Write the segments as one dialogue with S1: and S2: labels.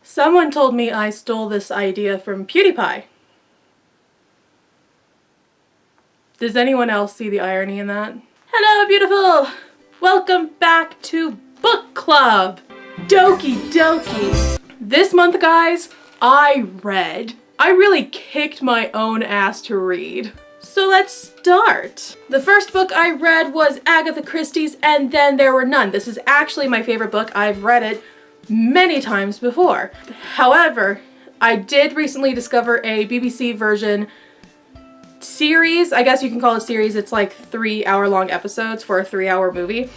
S1: Someone told me I stole this idea from PewDiePie. Does anyone else see the irony in that? Hello, beautiful! Welcome back to Book Club! Doki doki! This month, guys, I really kicked my own ass to read. So let's start. The first book I read was Agatha Christie's And Then There Were None. This is actually my favorite book. I've read it many times before. However, I did recently discover a BBC version series, I guess you can call it a series, it's like 3-hour-long episodes for a 3-hour movie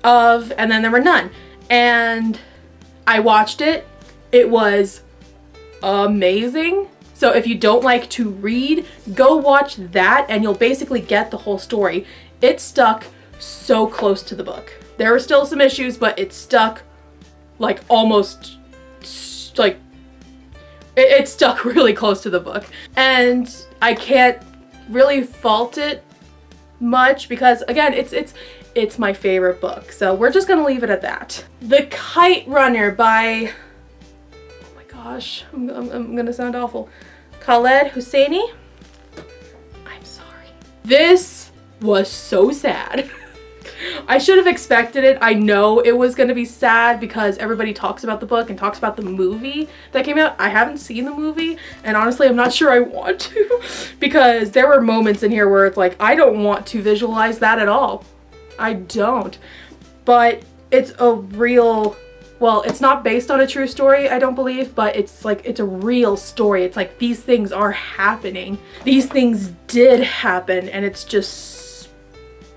S1: of And Then There Were None. And I watched it. It was amazing. So if you don't like to read, go watch that and you'll basically get the whole story. It stuck so close to the book. There were still some issues, but it stuck like almost like it stuck really close to the book. And I can't really fault it much because again, it's my favorite book. So we're just gonna leave it at that. The Kite Runner by, oh my gosh, I'm gonna sound awful, Khaled Hosseini. I'm sorry. This was so sad. I should have expected it. I know it was going to be sad because everybody talks about the book and talks about the movie that came out. I haven't seen the movie, and honestly, I'm not sure I want to because there were moments in here where it's like, I don't want to visualize that at all. I don't. But it's a real, well, it's not based on a true story, I don't believe, but it's like, it's a real story. It's like, these things are happening. These things did happen, and it's just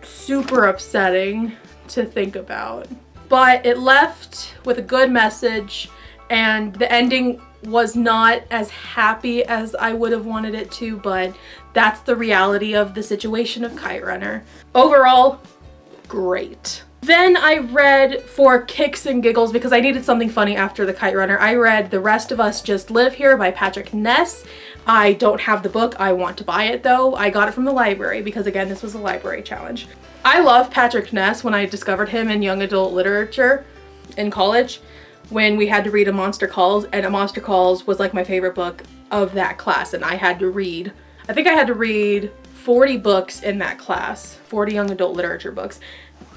S1: super upsetting to think about. But it left with a good message, and the ending was not as happy as I would have wanted it to, but that's the reality of the situation of Kite Runner. Overall, great. Then I read, for kicks and giggles, because I needed something funny after The Kite Runner, I read The Rest of Us Just Live Here by Patrick Ness. I don't have the book. I want to buy it though. I got it from the library because again, this was a library challenge. I love Patrick Ness. When I discovered him in young adult literature in college, when we had to read A Monster Calls, and A Monster Calls was like my favorite book of that class, and I had to read, I think I had to read 40 books in that class, 40 young adult literature books.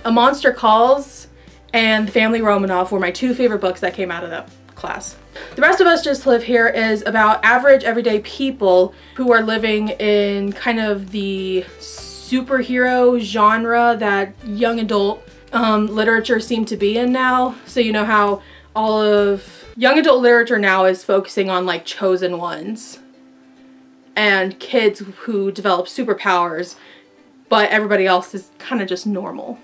S1: A Monster Calls and The Family Romanov were my two favorite books that came out of that class. The Rest of Us Just Live Here is about average everyday people who are living in kind of the superhero genre that young adult literature seem to be in now. So you know how all of young adult literature now is focusing on like chosen ones and kids who develop superpowers, but everybody else is kind of just normal.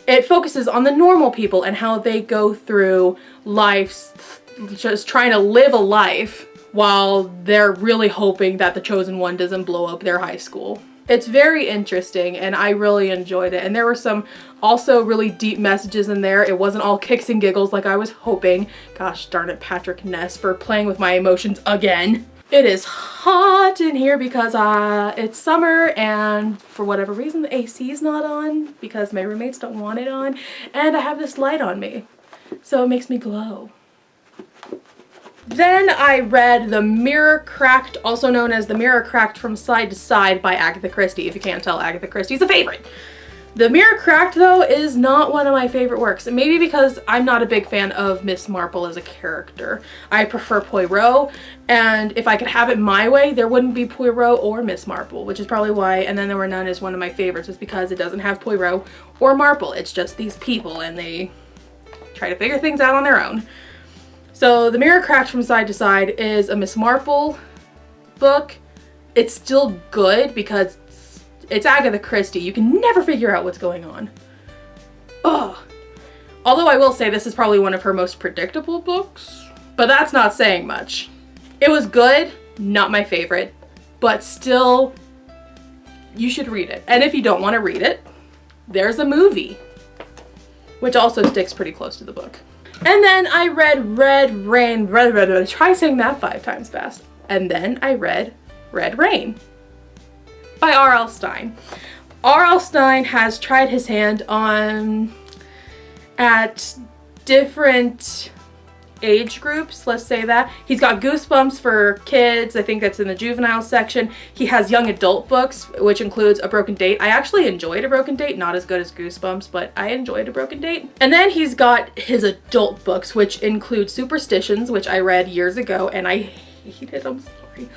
S1: It focuses on the normal people and how they go through life just trying to live a life while they're really hoping that the chosen one doesn't blow up their high school. It's very interesting and I really enjoyed it. And there were some also really deep messages in there. It wasn't all kicks and giggles like I was hoping. Gosh darn it, Patrick Ness, for playing with my emotions again. It is hot in here because it's summer and for whatever reason the AC is not on because my roommates don't want it on, and I have this light on me so it makes me glow. Then I read The Mirror Cracked, also known as The Mirror Cracked from Side to Side by Agatha Christie. If you can't tell, Agatha Christie's a favorite. The Mirror Cracked, though, is not one of my favorite works. Maybe because I'm not a big fan of Miss Marple as a character. I prefer Poirot, and if I could have it my way, there wouldn't be Poirot or Miss Marple, which is probably why And Then There Were None is one of my favorites, is because it doesn't have Poirot or Marple. It's just these people, and they try to figure things out on their own. So The Mirror Cracked from Side to Side is a Miss Marple book. It's still good because it's Agatha Christie. You can never figure out what's going on. Ugh. Although I will say this is probably one of her most predictable books, but that's not saying much. It was good, not my favorite, but still, you should read it. And if you don't want to read it, there's a movie, which also sticks pretty close to the book. And then I read Red Rain, try saying that 5 times fast. And then I read Red Rain by R.L. Stine. R.L. Stine has tried his hand at different age groups, let's say that. He's got Goosebumps for kids. I think that's in the juvenile section. He has young adult books, which includes A Broken Date. I actually enjoyed A Broken Date, not as good as Goosebumps, but I enjoyed A Broken Date. And then he's got his adult books, which include Superstitions, which I read years ago and I hated, I'm sorry.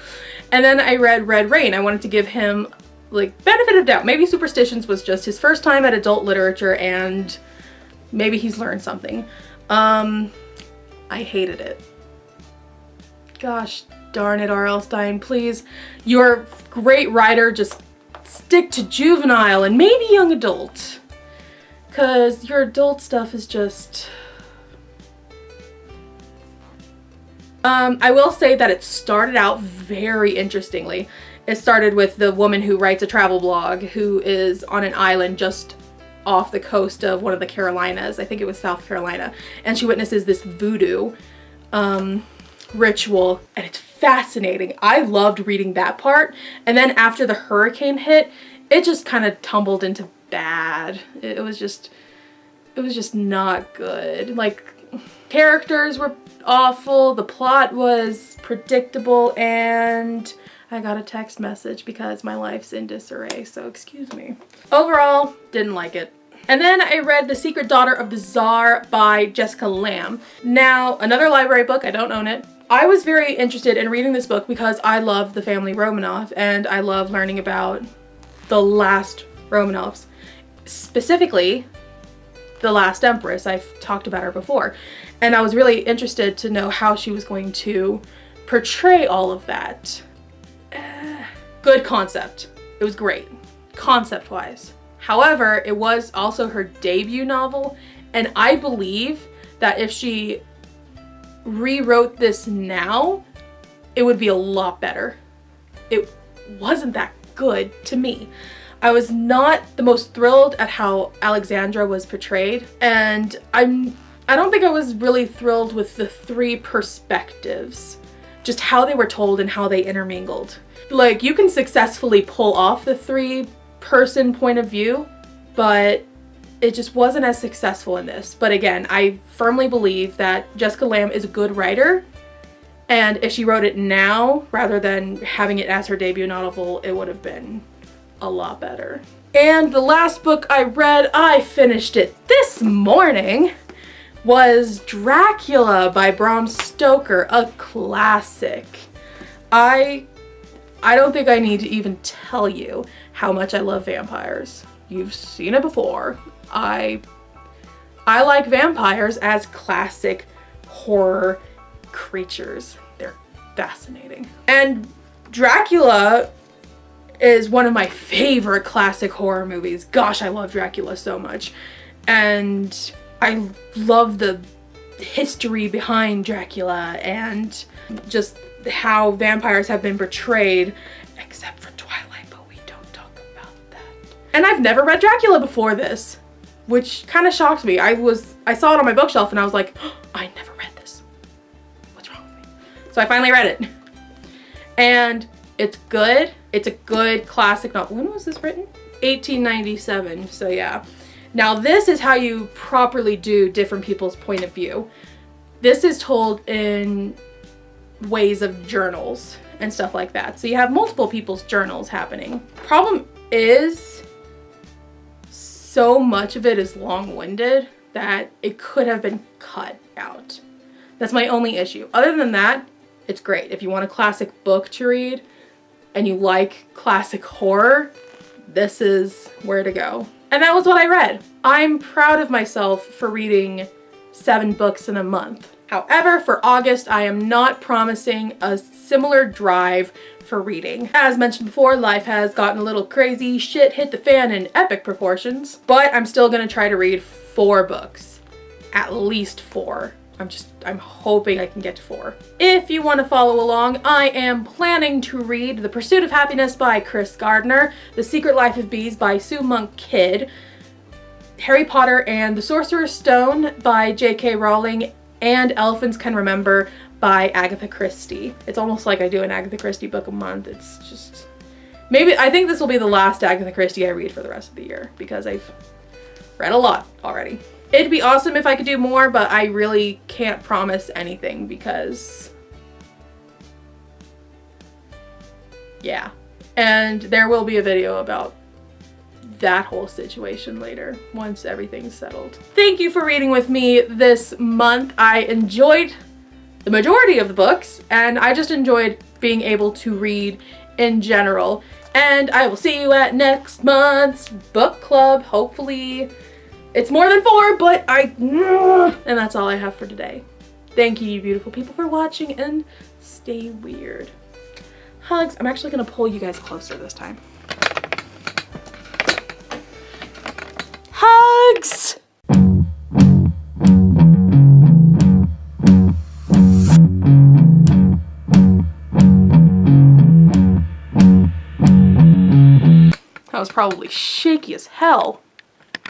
S1: And then I read Red Rain. I wanted to give him like benefit of doubt. Maybe Superstitions was just his first time at adult literature and maybe he's learned something. I hated it. Gosh darn it, R.L. Stine, please. You're a great writer, just stick to juvenile and maybe young adult. Cause your adult stuff is just... I will say that it started out very interestingly. It started with the woman who writes a travel blog who is on an island just off the coast of one of the Carolinas. I think it was South Carolina. And she witnesses this voodoo ritual and it's fascinating. I loved reading that part. And then after the hurricane hit, it just kind of tumbled into bad. It was just not good. Like, characters were awful, the plot was predictable, and I got a text message because my life's in disarray, so excuse me. Overall, didn't like it. And then I read The Secret Daughter of the Tsar by Jessica Lamb. Now, another library book, I don't own it. I was very interested in reading this book because I love the family Romanov and I love learning about the last Romanovs. Specifically, the last Empress. I've talked about her before. And I was really interested to know how she was going to portray all of that. Good concept. It was great, concept-wise. However, it was also her debut novel, and I believe that if she rewrote this now, it would be a lot better. It wasn't that good to me. I was not the most thrilled at how Alexandra was portrayed, and I don't think I was really thrilled with the three perspectives, just how they were told and how they intermingled. Like, you can successfully pull off the three-person point of view, but it just wasn't as successful in this. But again, I firmly believe that Jessica Lamb is a good writer, and if she wrote it now, rather than having it as her debut novel, it would have been a lot better. And the last book I read, I finished it this morning, was Dracula by Bram Stoker, a classic. I don't think I need to even tell you how much I love vampires. You've seen it before. I like vampires as classic horror creatures. They're fascinating. And Dracula is one of my favorite classic horror movies. Gosh, I love Dracula so much. And I love the history behind Dracula and just how vampires have been portrayed, except for Twilight, but we don't talk about that. And I've never read Dracula before this, which kind of shocked me. I saw it on my bookshelf and I was like, oh, I never read this. What's wrong with me? So I finally read it. And it's good. It's a good classic novel. When was this written? 1897, so yeah. Now this is how you properly do different people's point of view. This is told in ways of journals and stuff like that. So you have multiple people's journals happening. Problem is, so much of it is long-winded that it could have been cut out. That's my only issue. Other than that, it's great. If you want a classic book to read and you like classic horror, this is where to go. And that was what I read. I'm proud of myself for reading 7 books in a month. However, for August, I am not promising a similar drive for reading. As mentioned before, life has gotten a little crazy, shit hit the fan in epic proportions, but I'm still gonna try to read 4 books. At least 4. I'm hoping I can get to 4. If you want to follow along, I am planning to read The Pursuit of Happiness by Chris Gardner, The Secret Life of Bees by Sue Monk Kidd, Harry Potter and the Sorcerer's Stone by J.K. Rowling, and Elephants Can Remember by Agatha Christie. It's almost like I do an Agatha Christie book a month. It's just... maybe, I think this will be the last Agatha Christie I read for the rest of the year because I've read a lot already. It'd be awesome if I could do more, but I really can't promise anything because, yeah. And there will be a video about that whole situation later once everything's settled. Thank you for reading with me this month. I enjoyed the majority of the books, and I just enjoyed being able to read in general. And I will see you at next month's book club. Hopefully it's more than 4, but and that's all I have for today. Thank you, you beautiful people, for watching, and stay weird. Hugs. I'm actually gonna pull you guys closer this time. Hugs! That was probably shaky as hell.